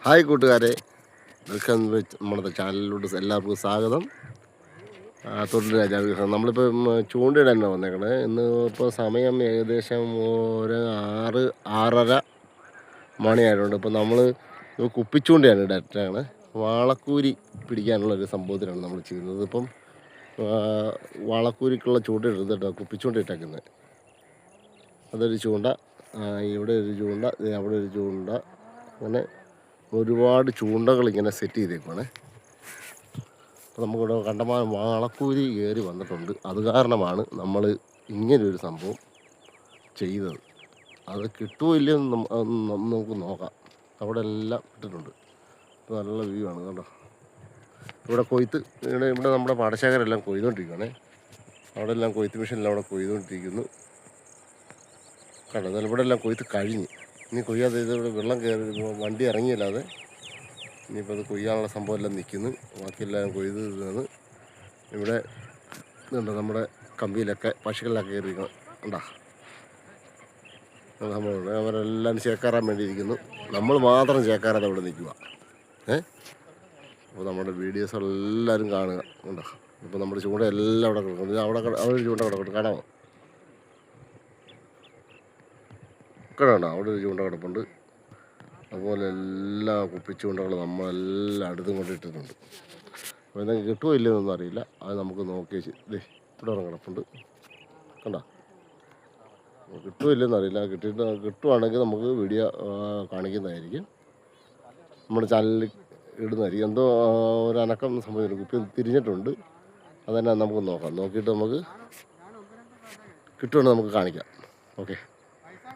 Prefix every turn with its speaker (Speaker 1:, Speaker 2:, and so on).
Speaker 1: Hi കൂട്ടുകാരെ, welcome നമ്മുടെ ചാനലിലോട്ട് എല്ലാവർക്കും സ്വാഗതം. തൊഴിൽ രാജാവിഗ്രഹം നമ്മളിപ്പോൾ ചൂണ്ടയിടാനാണ് വന്നേക്കണേ. ഇന്ന് ഇപ്പോൾ സമയം ഏകദേശം ഒരു 6-6:30 മണിയായിട്ടുണ്ട്. ഇപ്പോൾ നമ്മൾ കുപ്പിച്ചൂണ്ടയാണ് ഇടാനാണ്. വാളക്കൂരി പിടിക്കാനുള്ളൊരു സംഭവത്തിലാണ് നമ്മൾ ചെയ്യുന്നത്. ഇപ്പം വാളക്കൂരിക്കുള്ള ചൂണ്ട ഇടുന്നത് കേട്ടോ, കുപ്പിച്ചൂണ്ട ഇട്ടേക്കുന്നത്. അതൊരു ചൂണ്ട, ഇവിടെ ഒരു ചൂണ്ട, അവിടെ ഒരു ചൂണ്ട, അങ്ങനെ ഒരുപാട് ചൂണ്ടകൾ ഇങ്ങനെ സെറ്റ് ചെയ്തേക്കുവാണ്. അപ്പോൾ നമുക്കിവിടെ കണ്ടമാനം വാളക്കൂരി കയറി വന്നിട്ടുണ്ട്. അത് കാരണമാണ് നമ്മൾ ഇങ്ങനൊരു സംഭവം ചെയ്തത്. അത് കിട്ടുമോ ഇല്ലയോ നമുക്ക് നോക്കാം. അവിടെ എല്ലാം ഇട്ടിട്ടുണ്ട്. ഇപ്പോൾ നല്ല വ്യൂ ആണ് കേട്ടോ. ഇവിടെ കൊയ്ത്ത്, ഇവിടെ നമ്മുടെ പാടശേഖരെല്ലാം കൊയ്തുകൊണ്ടിരിക്കുകയാണേ. അവിടെ എല്ലാം കൊയ്ത്ത് മെഷീനെല്ലാം അവിടെ കൊയ്തുകൊണ്ടിരിക്കുന്നു കേട്ടോ. എന്നാൽ ഇവിടെ എല്ലാം കൊയ്ത്ത് കഴിഞ്ഞ്, ഇനി കൊയ്യാതെ ഇവിടെ വെള്ളം കയറി വണ്ടി ഇറങ്ങിയല്ലാതെ ഇനിയിപ്പോൾ അത് കൊയ്യാനുള്ള സംഭവം എല്ലാം നിൽക്കുന്നു. ബാക്കിയെല്ലാം കൊയ്ത് തീർന്ന് ഇവിടെ ഇതുണ്ട്. നമ്മുടെ കമ്പിയിലൊക്കെ പശുക്കളിലൊക്കെ കയറിയിരിക്കണം ഉണ്ടാ സംഭവമുണ്ട്. അവരെല്ലാം ചേക്കാറാൻ വേണ്ടിയിരിക്കുന്നു. നമ്മൾ മാത്രം ചേക്കാറാതെ അവിടെ നിൽക്കുക. അപ്പോൾ നമ്മുടെ വീഡിയോസ് എല്ലാവരും കാണുക. ഉണ്ടോ, ഇപ്പോൾ നമ്മുടെ ചൂണ്ട എല്ലാം അവിടെ കിടക്കുന്നു. അവിടെ ഒരു ചൂണ്ട കിടപ്പുണ്ട്, കാണാമോ? കിടണ്ടോ, അവിടെ ഒരു ചൂണ്ട കിടപ്പുണ്ട്. അതുപോലെ എല്ലാ കുപ്പിച്ചൂണ്ടകളും നമ്മളെല്ലാം അടുത്തും കൊണ്ടിട്ടിട്ടുണ്ട്. അപ്പോൾ എന്തെങ്കിലും കിട്ടുമോ ഇല്ലയെന്നൊന്നും അറിയില്ല. അത് നമുക്ക് നോക്കി ഇവിടെ കിടപ്പുണ്ട് കണ്ടോ. കിട്ടുമോ ഇല്ലെന്ന് അറിയില്ല. കിട്ടുവാണെങ്കിൽ നമുക്ക് വീഡിയോ കാണിക്കുന്നതായിരിക്കും, നമ്മുടെ ചാനലിൽ ഇടുന്നതായിരിക്കും. എന്തോ ഒരു അനക്കം സംഭവിച്ചു, കുപ്പി തിരിഞ്ഞിട്ടുണ്ട്. അതന്നെ നമുക്ക് നോക്കാം. നോക്കിയിട്ട് നമുക്ക് കിട്ടുവാണെങ്കിൽ നമുക്ക് കാണിക്കാം. ഓക്കെ.